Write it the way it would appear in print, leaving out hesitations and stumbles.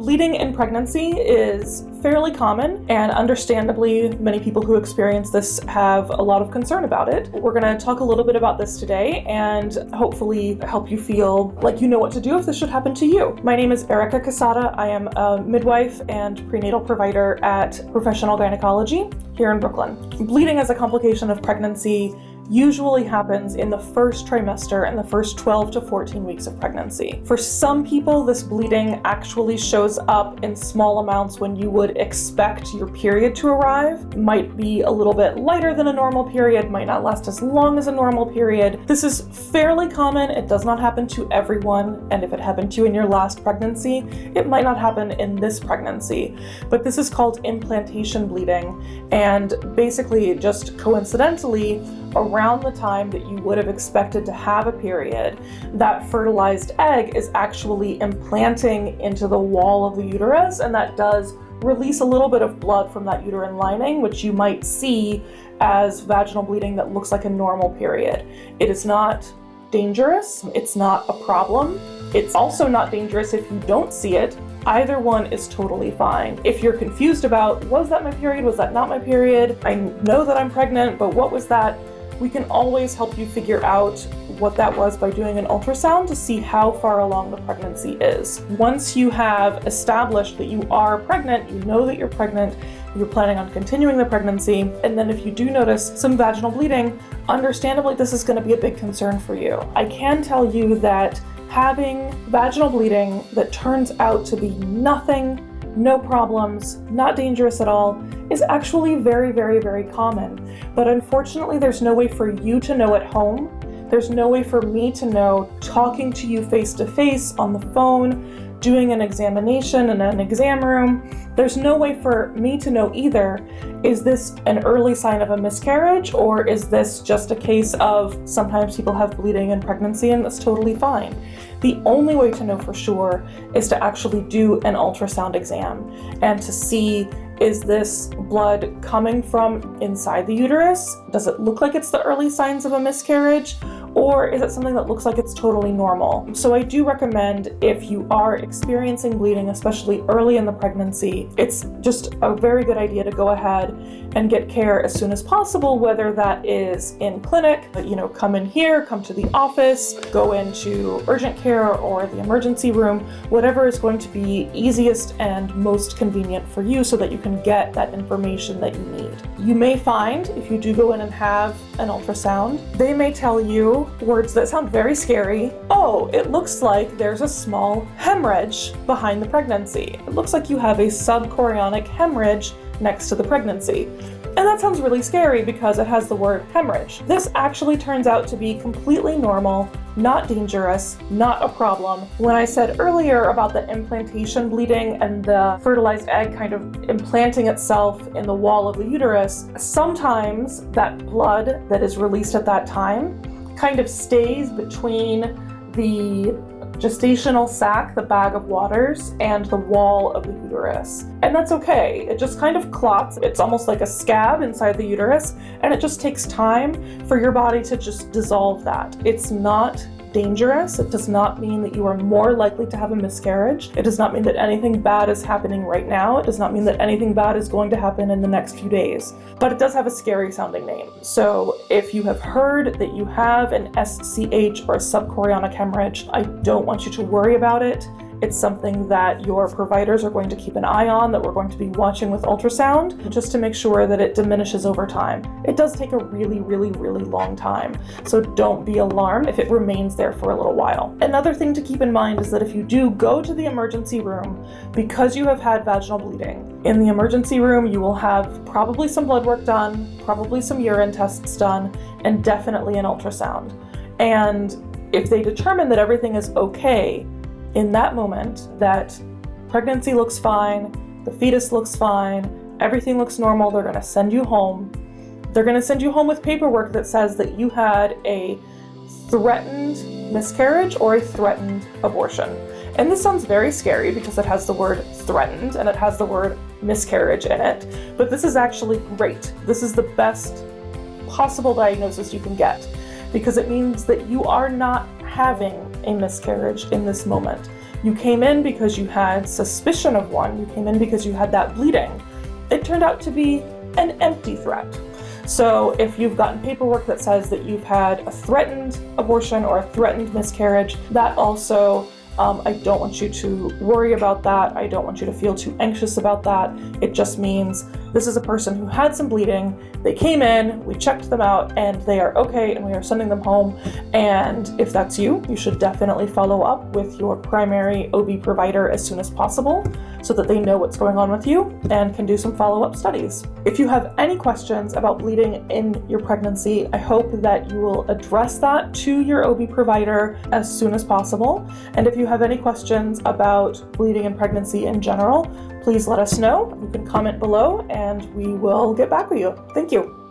Bleeding in pregnancy is fairly common, and understandably, many people who experience this have a lot of concern about it. We're going to talk a little bit about this today and hopefully help you feel like you know what to do if this should happen to you. My name is Erica Casada. I am a midwife and prenatal provider at Professional Gynecology here in Brooklyn. Bleeding as a complication of pregnancy usually happens in the first trimester and the first 12 to 14 weeks of pregnancy. For some people, this bleeding actually shows up in small amounts when you would expect your period to arrive. It might be a little bit lighter than a normal period, might not last as long as a normal period. This is fairly common. It does not happen to everyone, and if it happened to you in your last pregnancy, it might not happen in this pregnancy. But this is called implantation bleeding, and basically just coincidentally, around the time that you would have expected to have a period, that fertilized egg is actually implanting into the wall of the uterus, and that does release a little bit of blood from that uterine lining, which you might see as vaginal bleeding that looks like a normal period. It is not dangerous. It's not a problem. It's also not dangerous if you don't see it. Either one is totally fine. If you're confused about, was that my period? Was that not my period? I know that I'm pregnant, but what was that? We can always help you figure out what that was by doing an ultrasound to see how far along the pregnancy is. Once you have established that you are pregnant, you know that you're pregnant, you're planning on continuing the pregnancy, and then if you do notice some vaginal bleeding, understandably this is going to be a big concern for you. I can tell you that having vaginal bleeding that turns out to be nothing, no problems, not dangerous at all, is actually very, very, very common. But unfortunately, there's no way for you to know at home. There's no way for me to know talking to you face to face on the phone, doing an examination in an exam room. There's no way for me to know either, is this an early sign of a miscarriage, or is this just a case of sometimes people have bleeding in pregnancy and that's totally fine? The only way to know for sure is to actually do an ultrasound exam and to see, is this blood coming from inside the uterus? Does it look like it's the early signs of a miscarriage? Or is it something that looks like it's totally normal? So I do recommend, if you are experiencing bleeding, especially early in the pregnancy, it's just a very good idea to go ahead and get care as soon as possible, whether that is in clinic, come in here, come to the office, go into urgent care or the emergency room, whatever is going to be easiest and most convenient for you so that you can get that information that you need. You may find, if you do go in and have an ultrasound, they may tell you words that sound very scary. Oh, it looks like there's a small hemorrhage behind the pregnancy. It looks like you have a subchorionic hemorrhage next to the pregnancy. And that sounds really scary because it has the word hemorrhage. This actually turns out to be completely normal, not dangerous, not a problem. When I said earlier about the implantation bleeding and the fertilized egg kind of implanting itself in the wall of the uterus, sometimes that blood that is released at that time kind of stays between the gestational sac, the bag of waters, and the wall of the uterus. And that's okay. It just kind of clots. It's almost like a scab inside the uterus, and it just takes time for your body to just dissolve that. It's not dangerous. It does not mean that you are more likely to have a miscarriage. It does not mean that anything bad is happening right now. It does not mean that anything bad is going to happen in the next few days. But it does have a scary sounding name. So if you have heard that you have an SCH or a subchorionic hemorrhage, I don't want you to worry about it. It's something that your providers are going to keep an eye on, that we're going to be watching with ultrasound, just to make sure that it diminishes over time. It does take a really, really, really long time, so don't be alarmed if it remains there for a little while. Another thing to keep in mind is that if you do go to the emergency room because you have had vaginal bleeding, in the emergency room you will have probably some blood work done, probably some urine tests done, and definitely an ultrasound. And if they determine that everything is okay, in that moment, that pregnancy looks fine, the fetus looks fine, everything looks normal, they're going to send you home. They're going to send you home with paperwork that says that you had a threatened miscarriage or a threatened abortion. And this sounds very scary because it has the word threatened and it has the word miscarriage in it, but this is actually great. This is the best possible diagnosis you can get because it means that you are not having a miscarriage in this moment. You came in because you had suspicion of one. You came in because you had that bleeding. It turned out to be an empty threat. So if you've gotten paperwork that says that you've had a threatened abortion or a threatened miscarriage, that also, I don't want you to worry about that. I don't want you to feel too anxious about that. It just means this is a person who had some bleeding. They came in, we checked them out, and they are okay, and we are sending them home. And if that's you, you should definitely follow up with your primary OB provider as soon as possible so that they know what's going on with you and can do some follow-up studies. If you have any questions about bleeding in your pregnancy, I hope that you will address that to your OB provider as soon as possible. And if you have any questions about bleeding in pregnancy in general, please let us know. You can comment below and we will get back with you. Thank you.